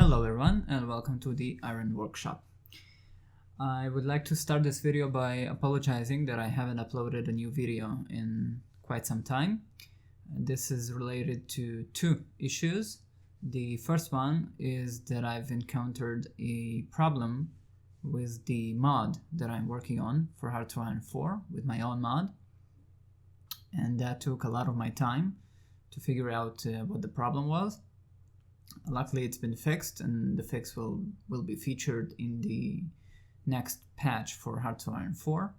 Hello everyone and welcome to the Iron Workshop. I would like to start this video by apologizing that I haven't uploaded a new video in quite some time. This is related to two issues. The first one is that I've encountered a problem with the mod that I'm working on for HOI4 with my own mod, and that took a lot of my time to figure out what the problem was. Luckily it's been fixed, and the fix will be featured in the next patch for HOI4.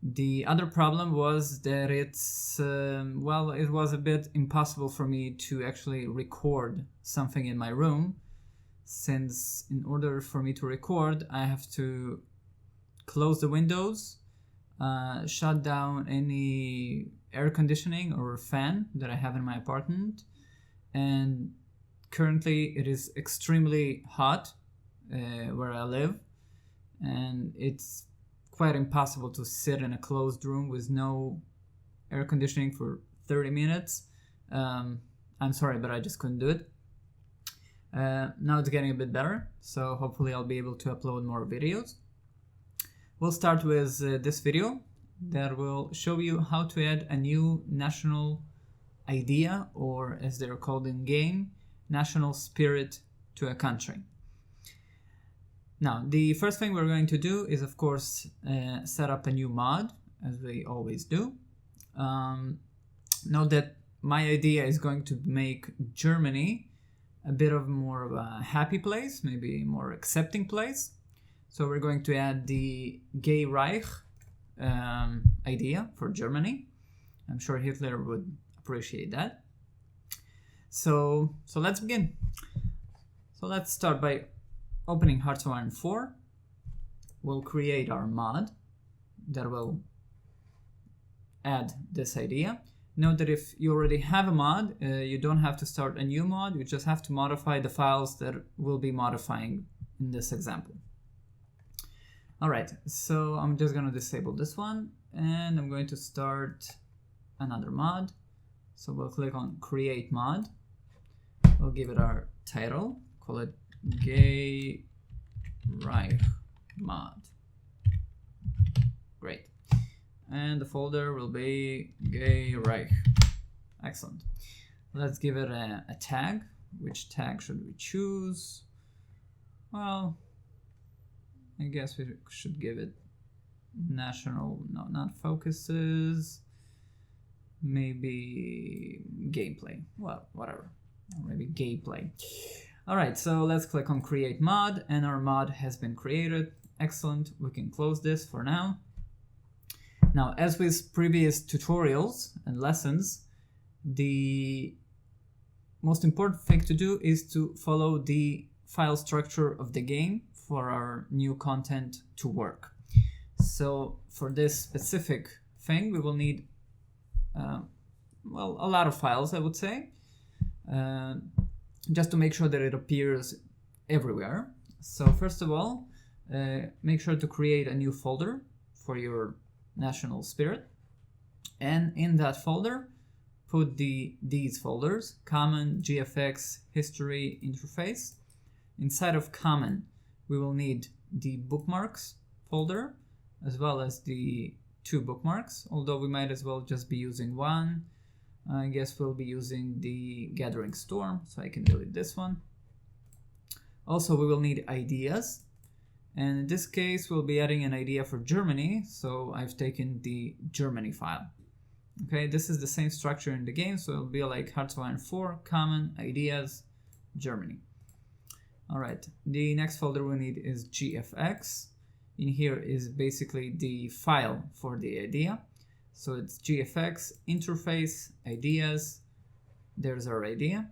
The other problem was that it was a bit impossible for me to actually record something in my room, since in order for me to record I have to close the windows, shut down any air conditioning or fan that I have in my apartment, and currently it is extremely hot where I live, and it's quite impossible to sit in a closed room with no air conditioning for 30 minutes. I'm sorry, but I just couldn't do it. Now it's getting a bit better, so hopefully I'll be able to upload more videos. We'll start with this video that will show you how to add a new national idea, or as they're called in game, national spirit, to a country. Now, the first thing we're going to do is, of course, set up a new mod, as we always do. Note that my idea is going to make Germany a bit of more of a happy place, maybe a more accepting place. So we're going to add the Gay Reich idea for Germany. I'm sure Hitler would appreciate that. So let's begin. So let's start by opening HOI4. We'll create our mod that will add this idea. Note that if you already have a mod, you don't have to start a new mod. You just have to modify the files that we'll be modifying in this example. All right, so I'm just going to disable this one, and I'm going to start another mod. So we'll click on Create Mod. We'll give it our title, call it Gay Reich Mod. Great. And the folder will be Gay Reich. Excellent. Let's give it a tag. Which tag should we choose? Well, I guess we should give it national, no, not focuses, maybe gameplay, well, whatever, or maybe gameplay. All right, so let's click on Create Mod, and our mod has been created. Excellent, we can close this for now. Now, as with previous tutorials and lessons, the most important thing to do is to follow the file structure of the game for our new content to work. So for this specific thing, we will need well, a lot of files, I would say, just to make sure that it appears everywhere. So first of all, make sure to create a new folder for your national spirit, and in that folder put these folders: common, GFX, history, interface. Inside of common, we will need the bookmarks folder, as well as the two bookmarks, although we might as well just be using one. I guess we'll be using the Gathering Storm, so I can delete this one. Also, we will need ideas, and in this case we'll be adding an idea for Germany, so I've taken the Germany file. Okay, this is the same structure in the game, so it'll be like HOI4, common, ideas, Germany. All right, the next folder we need is GFX. In here is basically the file for the idea. So it's GFX, interface, ideas. There's our idea.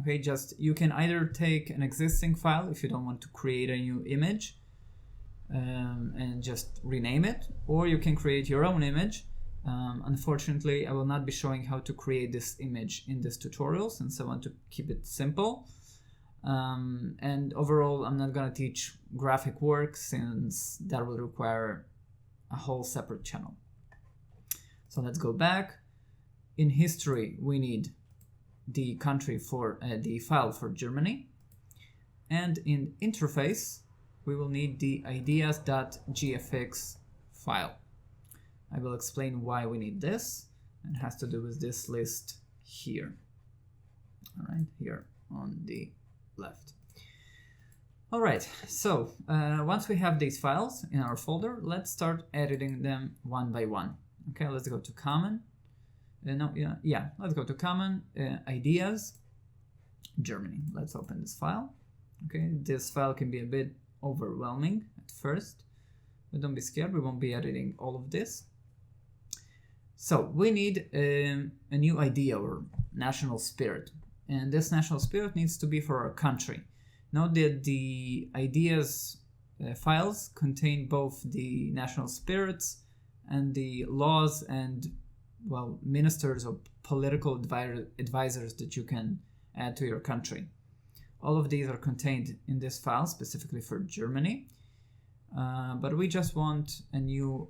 Okay, you can either take an existing file if you don't want to create a new image and just rename it, or you can create your own image. Unfortunately, I will not be showing how to create this image in this tutorial, since I want to keep it simple. And overall, I'm not going to teach graphic work, since that will require a whole separate channel. So let's go back. In history, we need the country for the file for Germany. And in interface, we will need the ideas.gfx file. I will explain why we need this. It has to do with this list here. All right, here on the left. All right, so once we have these files in our folder, let's start editing them one by one. Okay, let's go to common. Let's go to common, ideas, Germany. Let's open this file. Okay, this file can be a bit overwhelming at first, but don't be scared, we won't be editing all of this. So we need a new idea or national spirit, and this national spirit needs to be for our country. Note that the ideas files contain both the national spirits and the laws and, well, ministers or political advisors that you can add to your country. All of these are contained in this file specifically for Germany, but we just want a new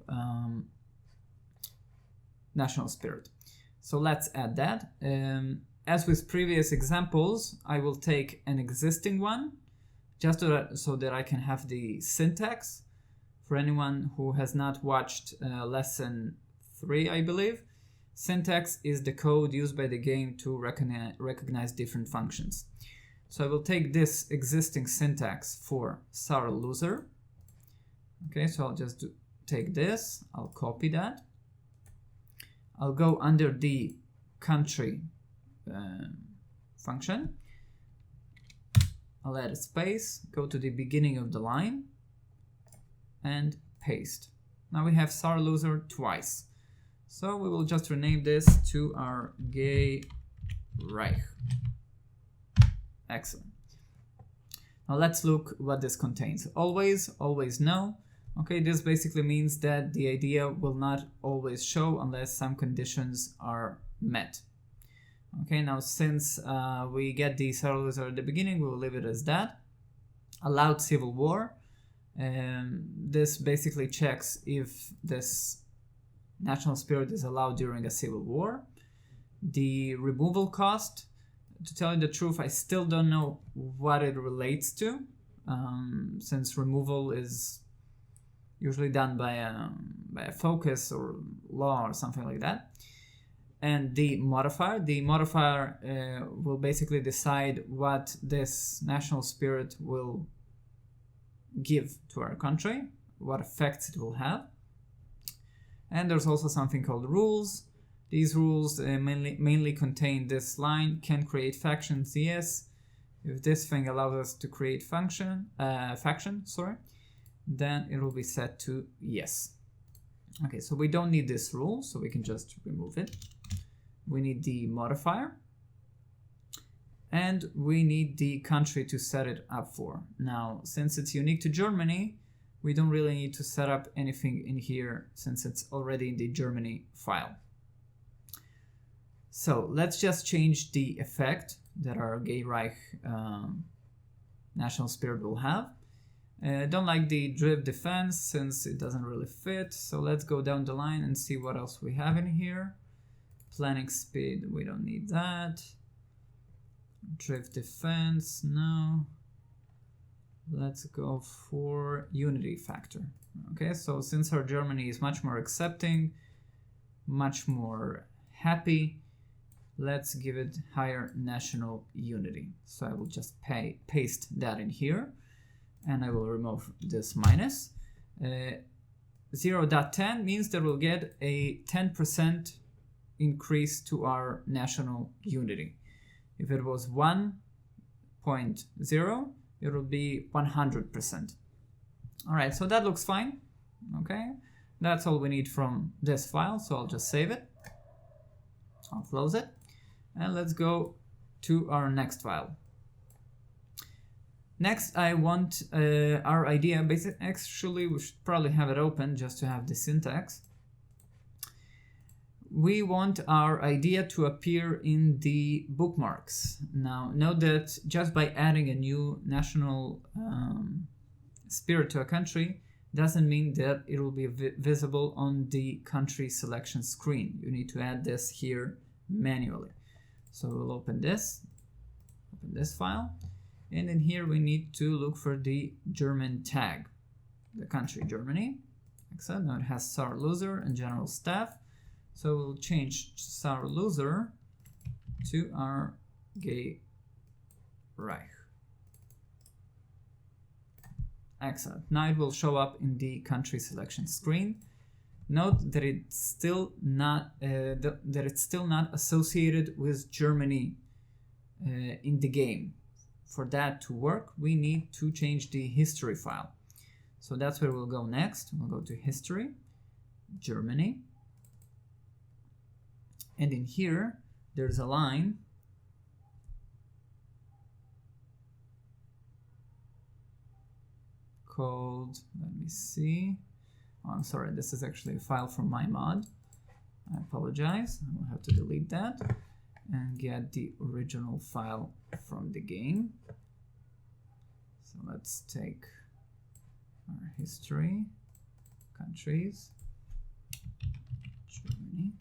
national spirit. So let's add that. As with previous examples, I will take an existing one just so that I can have the syntax. For anyone who has not watched lesson 3, I believe, syntax is the code used by the game to recognize different functions. So I will take this existing syntax for sour loser. Okay, so I'll just take this, I'll copy that. I'll go under the country function. I'll add a space, go to the beginning of the line, and paste. Now we have sour loser twice. So we will just rename this to our gay Reich. Excellent. Now let's look what this contains. Always no. Okay, this basically means that the idea will not always show unless some conditions are met. Okay, now since we get the sour loser at the beginning, we will leave it as that. Allowed civil war. This basically checks if this national spirit is allowed during a civil war. The removal cost, to tell you the truth, I still don't know what it relates to, since removal is usually done by a focus or law or something like that. And the modifier will basically decide what this national spirit will give to our country, what effects it will have. And there's also something called rules. These rules mainly contain this line: can create factions, yes. If this thing allows us to create faction, then it will be set to yes. Okay, so we don't need this rule, so we can just remove it. We need the modifier, and we need the country to set it up for. Now, since it's unique to Germany, we don't really need to set up anything in here since it's already in the Germany file. So let's just change the effect that our gay Reich national spirit will have. Don't like the drift defense since it doesn't really fit. So let's go down the line and see what else we have in here. Planning speed, we don't need that. Drift defense, no. Let's go for unity factor. Okay, so since our Germany is much more accepting, much more happy, let's give it higher national unity. So I will just paste that in here, and I will remove this minus. 0.10 means that we'll get a 10% increase to our national unity. If it was 1.0, it will be 100%. All right, so that looks fine. Okay, that's all we need from this file, so I'll just save it. I'll close it, and let's go to our next file. Next, I want our idea. Actually, we should probably have it open just to have the syntax. We want our idea to appear in the bookmarks. Now, note that just by adding a new national spirit to a country doesn't mean that it will be visible on the country selection screen. You need to add this here manually. So we'll open this file, And in here we need to look for the German tag, the country Germany. Excellent. Now it has sour loser and general staff. So we'll change sour loser to our gay Reich. Excellent. Now it will show up in the country selection screen. Note that it's still not associated with Germany in the game. For that to work, we need to change the history file. So that's where we'll go next. We'll go to history, Germany, and in here there's a line called, let me see. Oh, I'm sorry, this is actually a file from my mod. I apologize. I will have to delete that and get the original file from the game. So let's take our history, countries, Germany.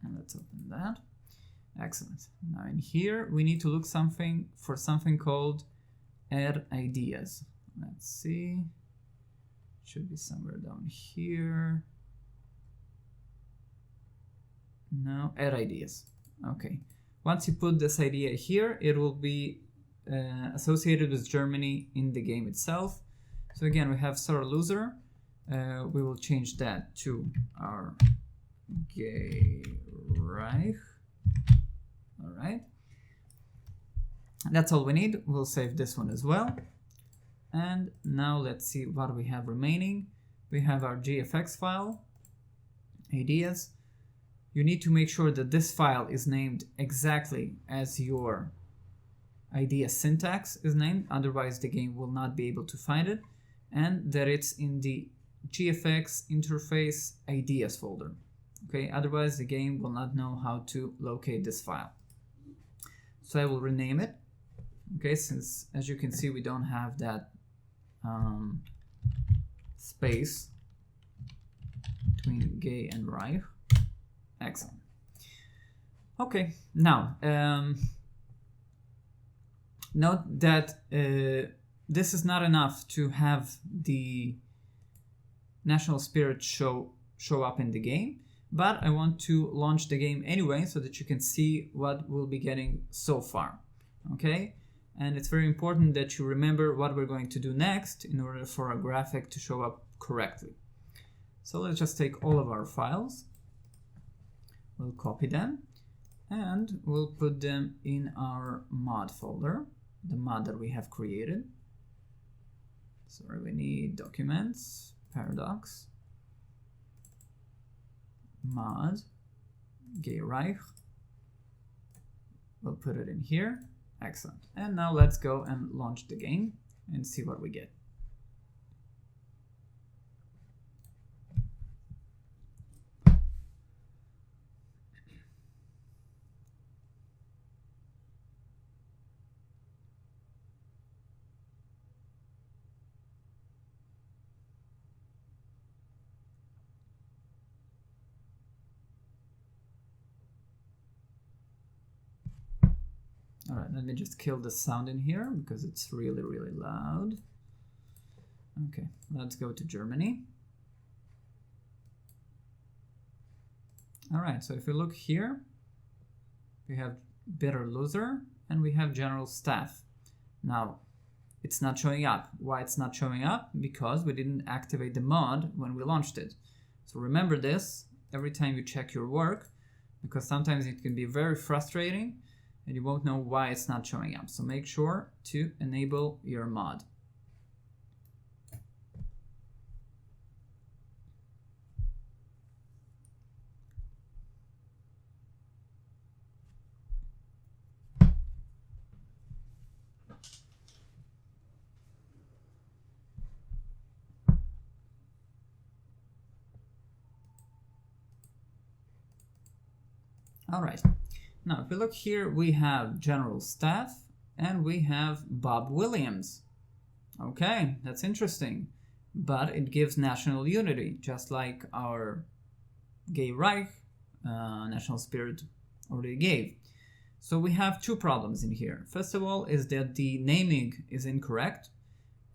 And let's open that. Excellent. Now in here we need to look for something called add ideas. Let's see. It should be somewhere down here. No, add ideas. Okay. Once you put this idea here, it will be associated with Germany in the game itself. So again, we have sour loser. We will change that to our gay Reich. All right. That's all we need. We'll save this one as well. And now let's see what we have remaining. We have our GFX file, ideas. You need to make sure that this file is named exactly as your idea syntax is named, otherwise the game will not be able to find it, and that it's in the GFX interface ideas folder. Okay, otherwise the game will not know how to locate this file. So I will rename it. Okay, since as you can see we don't have that space between gay and Reich. Excellent. Okay, now note that this is not enough to have the national spirit show up in the game, but I want to launch the game anyway so that you can see what we'll be getting so far. Okay, and it's very important that you remember what we're going to do next in order for our graphic to show up correctly. So let's just take all of our files. We'll copy them and we'll put them in our mod folder, the mod that we have created. Sorry, we need documents, paradox, mod, gay Reich. We'll put it in here. Excellent. And now let's go and launch the game and see what we get. All right, let me just kill the sound in here because it's really, really loud. Okay, let's go to Germany. All right, so if we look here, we have bitter loser and we have general staff. Now, it's not showing up. Why it's not showing up? Because we didn't activate the mod when we launched it. So remember this every time you check your work, because sometimes it can be very frustrating and you won't know why it's not showing up. So make sure to enable your mod. All right. Now, if we look here, we have general staff and we have Bob Williams. Okay, that's interesting, but it gives national unity, just like our gay Reich National Spirit already gave. So we have two problems in here. First of all is that the naming is incorrect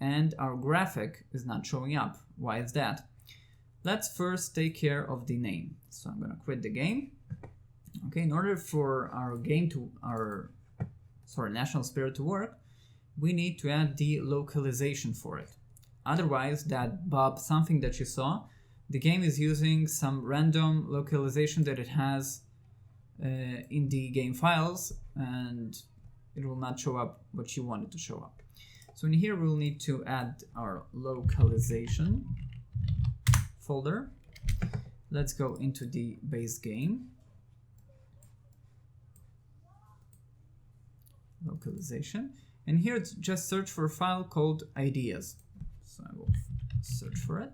and our graphic is not showing up. Why is that? Let's first take care of the name. So I'm going to quit the game. Okay, in order for our game to, National Spirit to work, we need to add the localization for it. Otherwise, that Bob something that you saw, the game is using some random localization that it has in the game files, and it will not show up what you want it to show up. So in here we'll need to add our localization folder. Let's go into the base game. Localization. And here it's just search for a file called ideas. So I will search for it.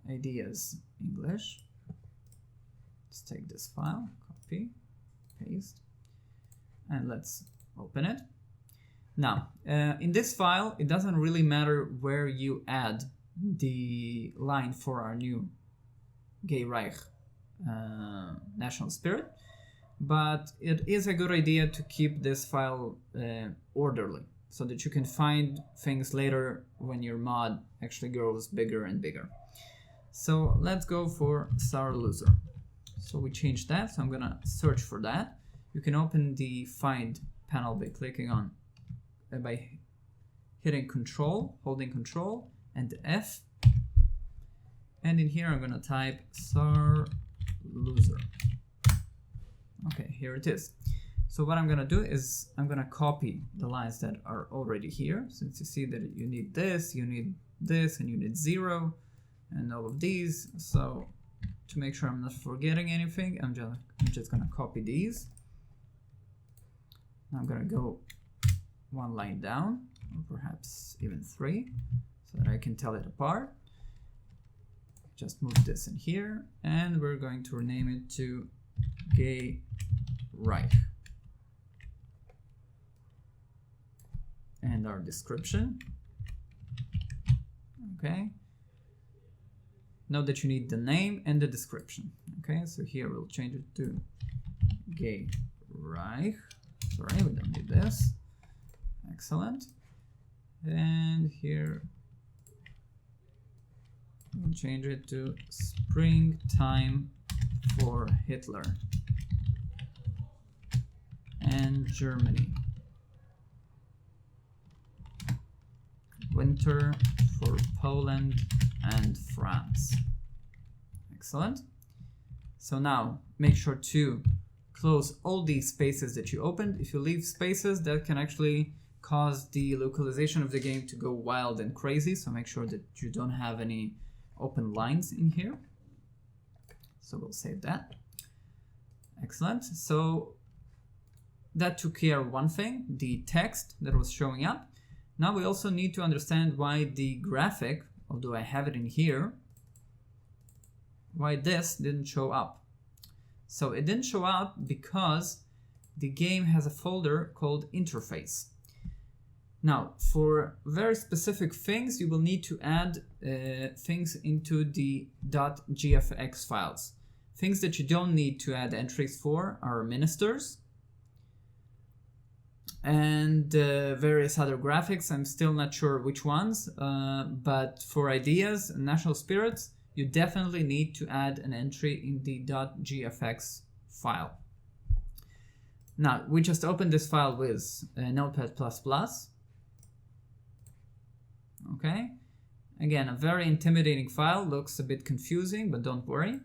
Ideas English. Let's take this file, copy, paste, and let's open it. Now, in this file, it doesn't really matter where you add the line for our new Gay Reich National Spirit, but it is a good idea to keep this file orderly so that you can find things later when your mod actually grows bigger and bigger. So let's go for Sour Loser. So we changed that, so I'm gonna search for that. You can open the Find panel by clicking on, by hitting Control, holding Control, and F. And in here I'm gonna type Sour Loser. Okay, here it is. So what I'm gonna do is I'm gonna copy the lines that are already here. Since you see that you need this, and you need 0, and all of these. So to make sure I'm not forgetting anything, I'm just gonna copy these. I'm gonna go one line down, or perhaps even 3, so that I can tell it apart. Just move this in here, and we're going to rename it to Gay Reich. And our description. Okay. Note that you need the name and the description. Okay, so here we'll change it to Gay Reich. Sorry, we don't need this. Excellent. And here we'll change it to Springtime for Hitler and Germany. Winter for Poland and France. Excellent. So now make sure to close all these spaces that you opened. If you leave spaces, that can actually cause the localization of the game to go wild and crazy. So make sure that you don't have any open lines in here. So we'll save that. Excellent. So that took care of one thing, the text that was showing up. Now we also need to understand why the graphic, although I have it in here, why this didn't show up. So it didn't show up because the game has a folder called interface. Now, for very specific things, you will need to add things into the .gfx files. Things that you don't need to add entries for are ministers and various other graphics. I'm still not sure which ones, but for ideas and national spirits, you definitely need to add an entry in the .gfx file. Now, we just opened this file with Notepad++. Okay, again, a very intimidating file, looks a bit confusing, but don't worry.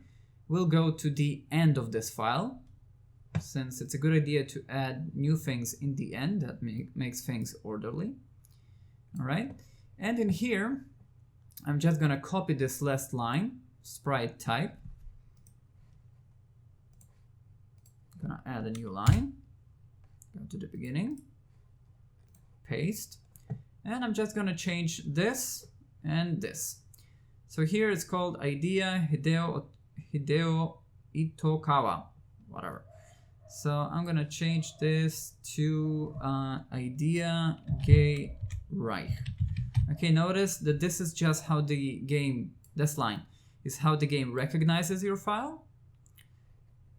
We'll go to the end of this file, since it's a good idea to add new things in the end. That makes things orderly. All right, and in here, I'm just gonna copy this last line, sprite type. Gonna add a new line, go to the beginning, paste, and I'm just gonna change this and this. So here it's called Idea Hideo Itokawa, whatever. So I'm gonna change this to Idea Gay Reich. Okay, notice that this is just how the game, this line is how the game recognizes your file.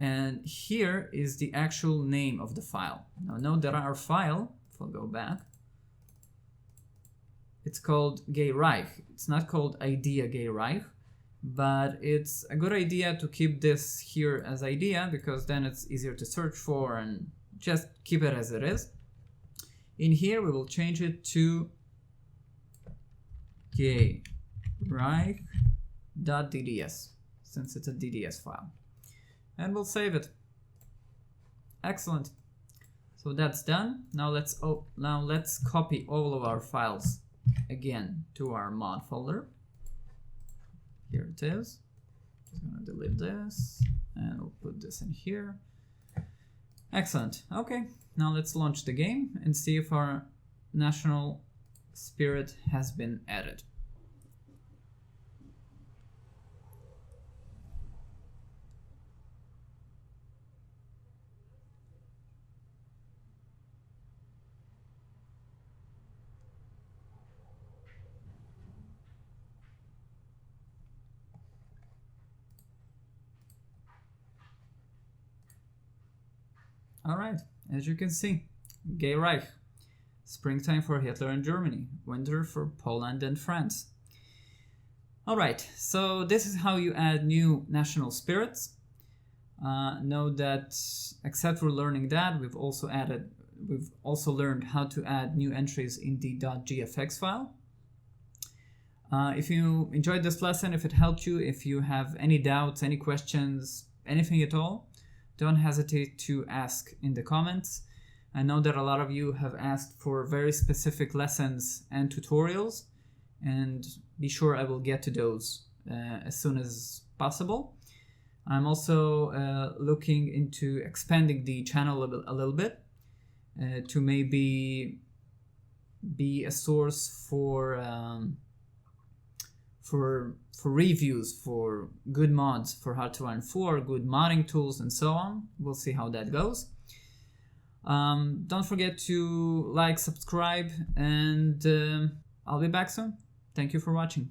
And here is the actual name of the file. Now note that our file, if I'll go back, it's called Gay Reich. It's not called idea Gay Reich, but it's a good idea to keep this here as idea because then it's easier to search for, and just keep it as it is. In here we will change it to Gay Reich.dds since it's a DDS file. And we'll save it. Excellent. So that's done. Now let's copy all of our files again to our mod folder. Here it is. Just gonna delete this and we'll put this in here. Excellent. Okay, now let's launch the game and see if our national spirit has been added. All right, as you can see, Gay Reich, springtime for Hitler and Germany, winter for Poland and France. All right, so this is how you add new national spirits. Note that except for learning that, we've also learned how to add new entries in the .gfx file. If you enjoyed this lesson, if it helped you, if you have any doubts, any questions, anything at all, don't hesitate to ask in the comments. I know that a lot of you have asked for very specific lessons and tutorials, and be sure I will get to those as soon as possible. I'm also looking into expanding the channel a little bit to maybe be a source for reviews for good mods for HOI4, good modding tools, and so on. We'll see how that goes. Don't forget to like, subscribe, and I'll be back soon. Thank you for watching.